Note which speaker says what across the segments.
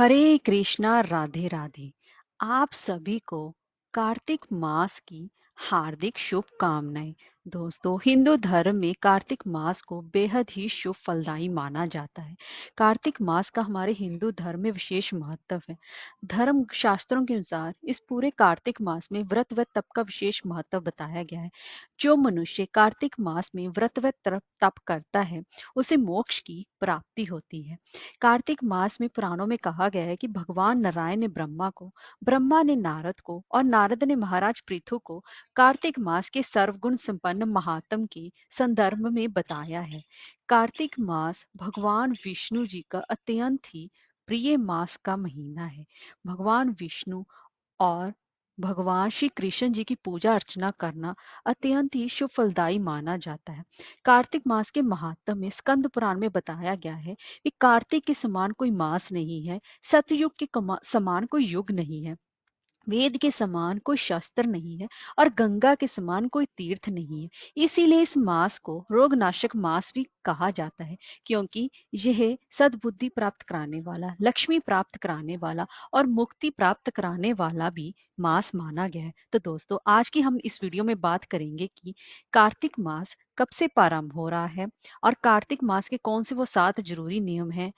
Speaker 1: हरे कृष्णा राधे राधे। आप सभी को कार्तिक मास की हार्दिक शुभकामनाएं। दोस्तों, हिंदू धर्म में कार्तिक मास को बेहद ही शुभ फलदायी माना जाता है। कार्तिक मास का हमारे हिंदू धर्म में विशेष महत्व है। धर्म शास्त्रों के अनुसार इस पूरे कार्तिक मास में व्रत व तप का विशेष महत्व बताया गया है। जो मनुष्य कार्तिक मास में व्रत व तप करता है उसे मोक्ष की प्राप्ति होती है। कार्तिक मास में पुराणों में कहा गया है कि भगवान नारायण ने ब्रह्मा को, ब्रह्मा ने नारद को और नारद ने महाराज पृथु को कार्तिक मास के सर्वगुण संपन्न महात्म के संदर्भ में बताया है। कार्तिक मास भगवान विष्णु जी का अत्यंत ही प्रिय मास का महीना है। भगवान विष्णु और भगवान श्री कृष्ण जी की पूजा अर्चना करना अत्यंत ही शुभ फलदायी माना जाता है। कार्तिक मास के महात्म में स्कंद पुराण में बताया गया है कि कार्तिक के समान कोई मास नहीं है, सतयुग के समान कोई युग नहीं है, वेद के समान कोई शस्त्र नहीं है और गंगा के समान कोई तीर्थ नहीं है। इसीलिए इस मास को रोगनाशक मास भी कहा जाता है, क्योंकि यह सद्बुद्धि प्राप्त कराने वाला, लक्ष्मी प्राप्त कराने वाला और मुक्ति प्राप्त कराने वाला भी मास माना गया है। तो दोस्तों, आज की हम इस वीडियो में बात करेंगे कि कार्तिक मास कब से प्रारंभ हो रहा है और कार्तिक मास के कौन से वो 7 जरूरी नियम हैं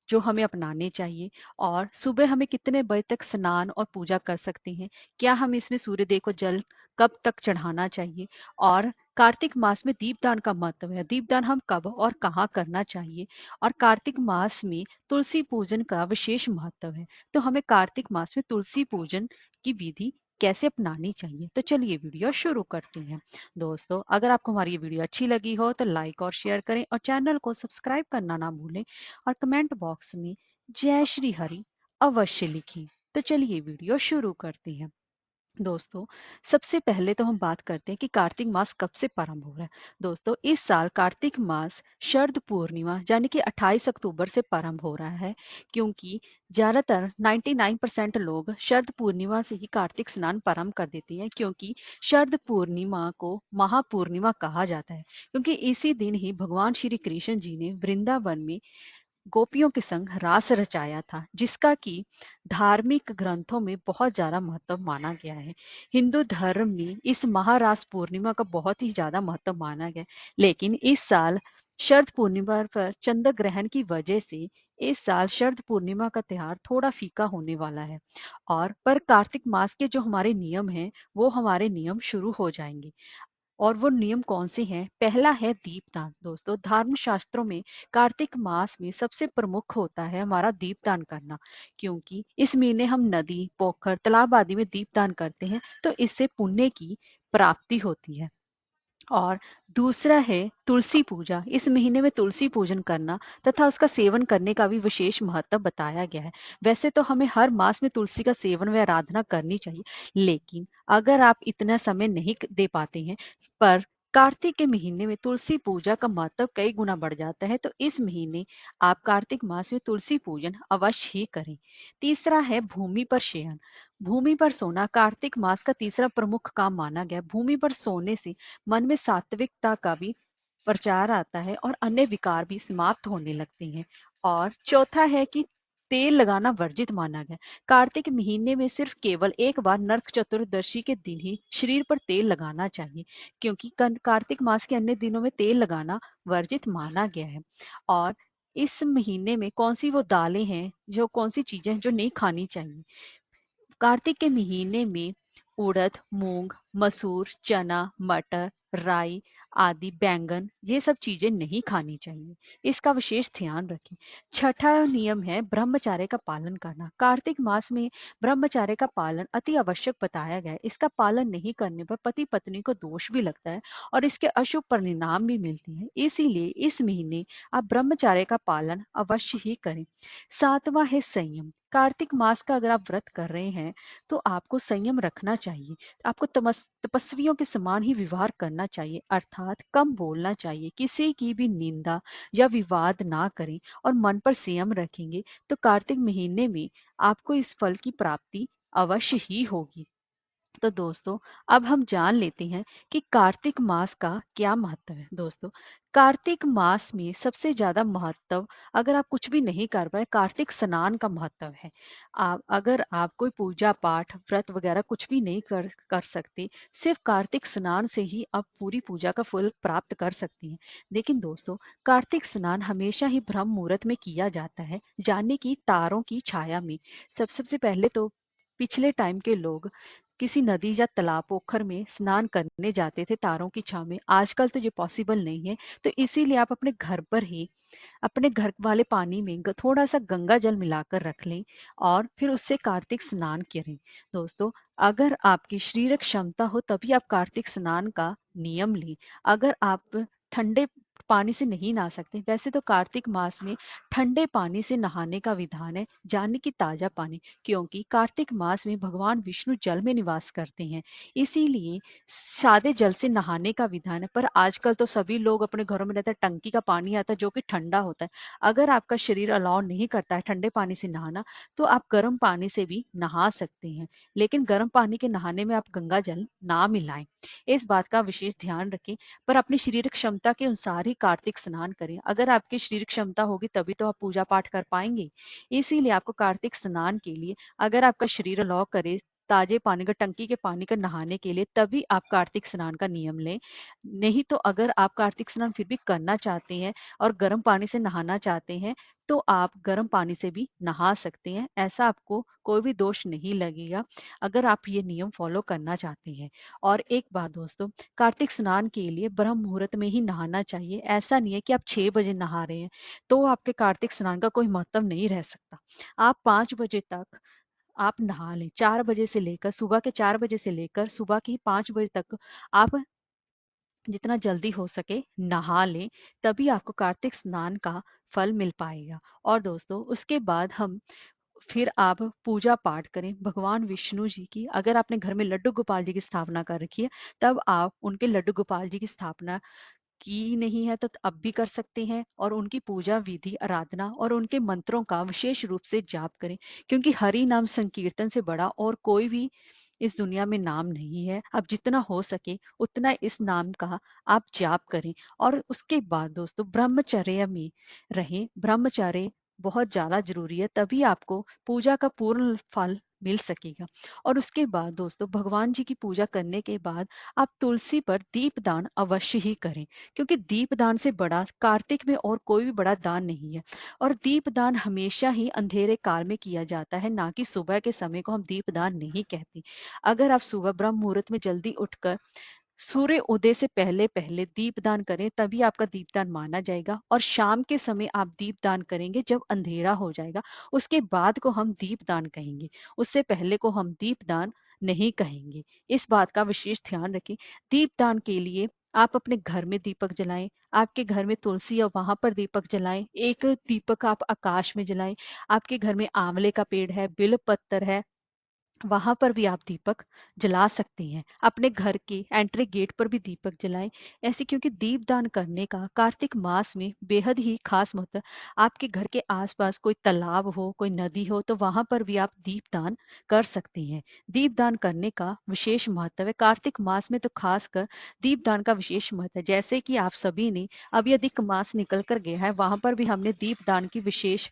Speaker 1: जो हमें अपनाने चाहिए, और सुबह हमें कितने बजे तक स्नान और पूजा कर सकते हैं, क्या हम इसमें सूर्यदेव को जल कब तक चढ़ाना चाहिए, और कार्तिक मास में दीपदान का महत्व है, दीपदान हम कब और कहाँ करना चाहिए, और कार्तिक मास में तुलसी पूजन का विशेष महत्व है। तो हमें कार्तिक मास में तुलसी पूजन की विधि कैसे अपनानी चाहिए, तो चलिए वीडियो शुरू करते हैं। दोस्तों, अगर आपको हमारी ये वीडियो अच्छी लगी हो तो लाइक और शेयर करें और चैनल को सब्सक्राइब करना ना भूलें और कमेंट बॉक्स में जय श्री हरि अवश्य लिखें। तो चलिए वीडियो शुरू करते हैं। दोस्तों, सबसे पहले तो हम बात करते हैं कि कार्तिक मास कब से प्रारंभ हो रहा है। दोस्तों, इस साल कार्तिक मास शरद पूर्णिमा यानी कि 28 अक्टूबर से प्रारंभ हो रहा है, क्योंकि ज्यादातर 99% लोग शरद पूर्णिमा से ही कार्तिक स्नान प्रारंभ कर देते हैं, क्योंकि शरद पूर्णिमा को महापूर्णिमा कहा जाता है, क्योंकि इसी दिन ही भगवान श्री कृष्ण जी ने वृंदावन में गोपियों के संग रास रचाया था, जिसका कि धार्मिक ग्रंथों में बहुत ज्यादा महत्व माना गया है। हिंदू धर्म में इस महारास पूर्णिमा का बहुत ही ज्यादा महत्व माना गया है। लेकिन इस साल शरद पूर्णिमा पर चंद्र ग्रहण की वजह से इस साल शरद पूर्णिमा का त्योहार थोड़ा फीका होने वाला है, और पर कार्तिक मास के जो हमारे नियम हैं वो हमारे नियम शुरू हो जाएंगे। और वो नियम कौन से हैं? पहला है दीपदान। दोस्तों, धर्म शास्त्रों में कार्तिक मास में सबसे प्रमुख होता है हमारा दीपदान करना, क्योंकि इस महीने हम नदी, पोखर, तालाब आदि में दीपदान करते हैं, तो इससे पुण्य की प्राप्ति होती है। और दूसरा है तुलसी पूजा। इस महीने में तुलसी पूजन करना तथा उसका सेवन करने का भी विशेष महत्व बताया गया है। वैसे तो हमें हर मास में तुलसी का सेवन व आराधना करनी चाहिए, लेकिन अगर आप इतना समय नहीं दे पाते हैं, पर कार्तिक के महीने में तुलसी पूजा का महत्व कई गुना बढ़ जाता है, तो इस महीने आप कार्तिक मास में तुलसी पूजन अवश्य ही करें। तीसरा है भूमि पर शयन। भूमि पर सोना कार्तिक मास का तीसरा प्रमुख काम माना गया। भूमि पर सोने से मन में सात्विकता का भी प्रचार आता है और अन्य विकार भी समाप्त होने लगते हैं। और चौथा है कि तेल लगाना वर्जित माना गया। कार्तिक महीने में सिर्फ केवल एक बार नरक चतुर्दशी के दिन ही शरीर पर तेल लगाना चाहिए, क्योंकि कार्तिक मास के अन्य दिनों में तेल लगाना वर्जित माना गया है। और इस महीने में कौन सी वो दालें हैं, जो कौन सी चीजें हैं जो नहीं खानी चाहिए? कार्तिक के महीने में उड़द, मूंग, मसूर, चना, मटर, राई आदि, बैंगन, ये सब चीजें नहीं खानी चाहिए। इसका विशेष ध्यान रखें। छठा नियम है ब्रह्मचर्य का पालन करना। कार्तिक मास में ब्रह्मचर्य का पालन अति आवश्यक बताया गया है। इसका पालन नहीं करने पर पति पत्नी को दोष भी लगता है और इसके अशुभ परिणाम भी मिलते हैं। इसीलिए इस महीने आप ब्रह्मचर्य का पालन अवश्य ही करें। सातवां है संयम। कार्तिक मास का अगर आप व्रत कर रहे हैं तो आपको संयम रखना चाहिए। आपको तपस्वियों के समान ही व्यवहार करना चाहिए, अर्थात कम बोलना चाहिए, किसी की भी निंदा या विवाद ना करें और मन पर संयम रखेंगे तो कार्तिक महीने में आपको इस फल की प्राप्ति अवश्य ही होगी। तो दोस्तों अब हम जान लेते हैं कि कार्तिक मास का क्या महत्व है। दोस्तों कार्तिक मास में सबसे ज्यादा महत्व, अगर आप कुछ भी नहीं कर पाए, कार्तिक स्नान का महत्व है। आप अगर आप कोई पूजा पाठ व्रत वगैरह कुछ भी नहीं कर कर सकते, सिर्फ कार्तिक स्नान से ही आप पूरी पूजा का फल प्राप्त कर सकती हैं। लेकिन दोस्तों कार्तिक स्नान हमेशा ही ब्रह्म मुहूर्त में किया जाता है, यानी कि तारों की छाया में। सबसे पहले तो पिछले टाइम के लोग किसी नदी या तालाब पोखर में स्नान करने जाते थे तारों की छाव में। आजकल तो ये पॉसिबल नहीं है, तो इसीलिए आप अपने घर पर ही अपने घर वाले पानी में थोड़ा सा गंगा जल मिलाकर रख लें और फिर उससे कार्तिक स्नान करें। दोस्तों अगर आपकी शारीरिक क्षमता हो तभी आप कार्तिक स्नान का नियम लें। अगर आप ठंडे पानी से नहीं नहा सकते, वैसे तो कार्तिक मास में ठंडे पानी से नहाने का विधान है, यानी कि ताजा पानी, क्योंकि कार्तिक मास में भगवान विष्णु जल में निवास करते हैं। इसीलिए सादे जल से नहाने का विधान है। पर आजकल तो सभी लोग अपने घरों में रहता है, टंकी का पानी आता है जो कि ठंडा होता है। अगर आपका शरीर अलाउ नहीं करता है ठंडे पानी से नहाना, तो आप गर्म पानी से भी नहा सकते हैं। लेकिन गर्म पानी के नहाने में आप गंगा जल ना मिलाएं, इस बात का विशेष ध्यान रखें। पर अपनी शारीरिक क्षमता के अनुसार ही कार्तिक स्नान करें। अगर आपकी शारीरिक क्षमता होगी तभी तो आप पूजा पाठ कर पाएंगे। इसीलिए आपको कार्तिक स्नान के लिए, अगर आपका शरीर अलाउ करे ताजे पानी का, टंकी के पानी का नहाने के लिए, तभी आप कार्तिक स्नान का नियम लें। नहीं तो अगर आप कार्तिक स्नान फिर भी करना चाहते हैं और गर्म पानी से नहाना चाहते हैं, तो आप गर्म पानी से भी नहा सकते हैं। ऐसा आपको कोई भी दोष नहीं लगेगा अगर आप ये नियम फॉलो करना चाहते हैं। और एक बात दोस्तों, कार्तिक स्नान के लिए ब्रह्म मुहूर्त में ही नहाना चाहिए। ऐसा नहीं है कि आप 6 बजे नहा रहे हैं तो आपके कार्तिक स्नान का कोई महत्व नहीं रह सकता। आप 5 बजे तक आप नहा लें। 4 बजे से लेकर, सुबह के 4 बजे से लेकर सुबह के 5 बजे तक आप जितना जल्दी हो सके नहा लें, तभी आपको कार्तिक स्नान का फल मिल पाएगा। और दोस्तों उसके बाद हम फिर आप पूजा पाठ करें भगवान विष्णु जी की। अगर आपने घर में लड्डू गोपाल जी की स्थापना कर रखी है, तब आप उनके लड्डू गोपाल जी की स्थापना की नहीं है तो अब भी कर सकते हैं, और उनकी पूजा विधि आराधना और उनके मंत्रों का विशेष रूप से जाप करें, क्योंकि हरि नाम संकीर्तन से बड़ा और कोई भी इस दुनिया में नाम नहीं है। अब जितना हो सके उतना इस नाम का आप जाप करें। और उसके बाद दोस्तों ब्रह्मचर्य में रहें। ब्रह्मचर्य बहुत ज्यादा जरूरी है, तभी आपको पूजा का पूर्ण फल मिल सकेगा। और उसके बाद दोस्तों भगवान जी की पूजा करने के बाद आप तुलसी पर दीपदान अवश्य ही करें, क्योंकि दीपदान से बड़ा कार्तिक में और कोई भी बड़ा दान नहीं है। और दीपदान हमेशा ही अंधेरे काल में किया जाता है, ना कि सुबह के समय को हम दीपदान नहीं कहते। अगर आप सुबह ब्रह्म मुहूर्त में जल्दी उठकर सूर्य उदय से पहले पहले दीपदान करें, तभी आपका दीपदान माना जाएगा। और शाम के समय आप दीपदान करेंगे जब अंधेरा हो जाएगा, उसके बाद को हम दीपदान कहेंगे, उससे पहले को हम दीपदान नहीं कहेंगे। इस बात का विशेष ध्यान रखें। दीपदान के लिए आप अपने घर में दीपक जलाएं, आपके घर में तुलसी है वहां पर दीपक जलाएं, एक दीपक आप आकाश में जलाएं। आपके घर में आंवले का पेड़ है, बिल पत्तर है, वहां पर भी आप दीपक जला सकते हैं। अपने घर के एंट्री गेट पर भी दीपक जलाएं। ऐसे क्योंकि दीपदान करने का कार्तिक मास में बेहद ही खास महत्व है। आपके घर के आसपास कोई तालाब हो, कोई नदी हो, तो वहां पर भी आप दीपदान कर सकते हैं। दीपदान करने का विशेष महत्व है। कार्तिक मास में तो खासकर दीपदान का विशेष महत्व है। जैसे कि आप सभी ने अभी अधिक मास निकल कर गया है, वहां पर भी हमने दीपदान की विशेष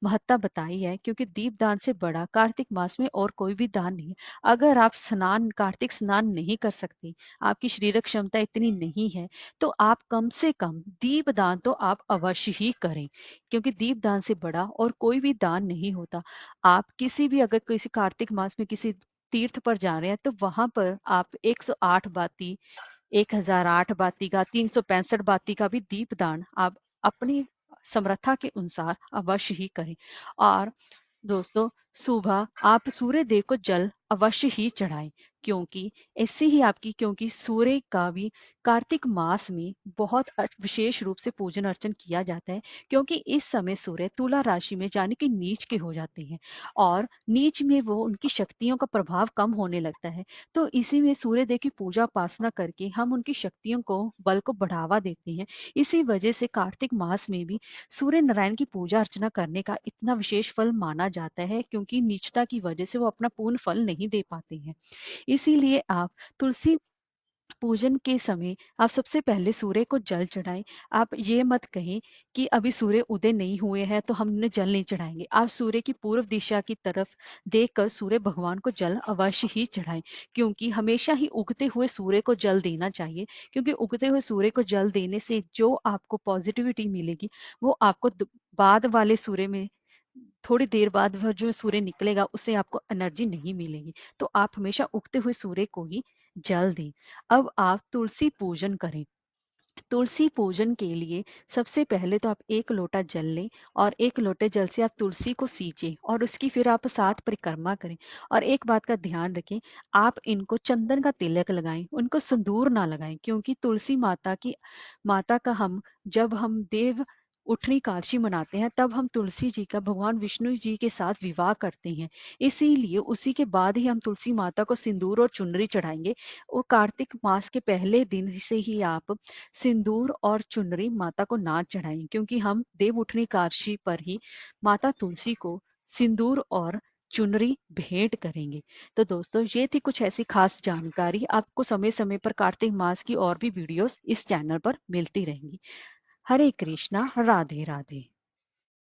Speaker 1: महत्ता बताई है, क्योंकि दीपदान से बड़ा कार्तिक मास में और कोई भी दान नहीं है। अगर आप स्नान कार्तिक स्नान नहीं कर सकते, आपकी शारीरिक क्षमता इतनी नहीं है, तो आप कम से कम दीपदान तो आप अवश्य ही करें, क्योंकि दीपदान से बड़ा और कोई भी दान नहीं होता। आप किसी भी, अगर किसी कार्तिक मास में किसी तीर्थ पर जा रहे हैं, तो वहां पर आप 108 बाती, 1008 बाती का, 365 बाती का भी दीपदान आप अपनी समर्था के अनुसार अवश्य ही करें। और दोस्तों सुबह आप सूर्य देव को जल अवश्य ही चढ़ाएं, क्योंकि ऐसे ही आपकी, क्योंकि सूर्य का भी कार्तिक मास में बहुत विशेष रूप से पूजन अर्चन किया जाता है, क्योंकि इस समय सूर्य तुला राशि में जाने कि नीच के हो जाते हैं, और नीच में वो उनकी शक्तियों का प्रभाव कम होने लगता है। तो इसी में सूर्य देव की पूजा उपासना करके हम उनकी शक्तियों को, बल को बढ़ावा देते हैं। इसी वजह से कार्तिक मास में भी सूर्य नारायण की पूजा अर्चना करने का इतना विशेष फल माना जाता है, क्योंकि क्योंकि नीचता की वजह से वो अपना पूर्ण फल नहीं दे पाते हैं। इसीलिए आप तुलसी पूजन के समय आप सबसे पहले सूर्य को जल चढ़ाएं। आप ये मत कहें कि अभी सूर्य उदय नहीं हुए हैं तो हमने जल नहीं चढ़ाएंगे। आप सूर्य की पूर्व दिशा की तरफ देखकर सूर्य भगवान को जल अवश्य ही चढ़ाएं, क्योंकि हमेशा ही उगते हुए सूर्य को जल देना चाहिए। क्योंकि उगते हुए सूर्य को जल देने से जो आपको पॉजिटिविटी मिलेगी वो आपको बाद वाले सूर्य में थोड़ी देर बाद वह जो सूर्य निकलेगा उससे आपको एनर्जी नहीं मिलेगी। तो आप हमेशा उगते हुए सूर्य को ही जल दें। अब आप तुलसी पूजन करें। तुलसी पूजन के लिए सबसे पहले तो आप 1 लोटा जल लें और 1 लोटे जल से आप तुलसी को सींचें और उसकी फिर आप 7 परिक्रमा करें। और एक बात का ध्यान रखें, आप इनको चंदन का तिलक लगाएं, उनको सिंदूर ना लगाएं, क्योंकि तुलसी माता का जब हम देव उठनी एकादशी मनाते हैं तब हम तुलसी जी का भगवान विष्णु जी के साथ विवाह करते हैं। इसीलिए उसी के बाद ही हम तुलसी माता को सिंदूर और चुनरी चढ़ाएंगे। और कार्तिक मास के पहले दिन से ही आप सिंदूर और चुनरी माता को ना चढ़ाएं, क्योंकि हम देव उठनी एकादशी पर ही माता तुलसी को सिंदूर और चुनरी भेंट करेंगे। तो दोस्तों ये थी कुछ ऐसी खास जानकारी। आपको समय समय पर कार्तिक मास की और भी वीडियोस इस चैनल पर मिलती रहेंगी। हरे कृष्णा, राधे राधे।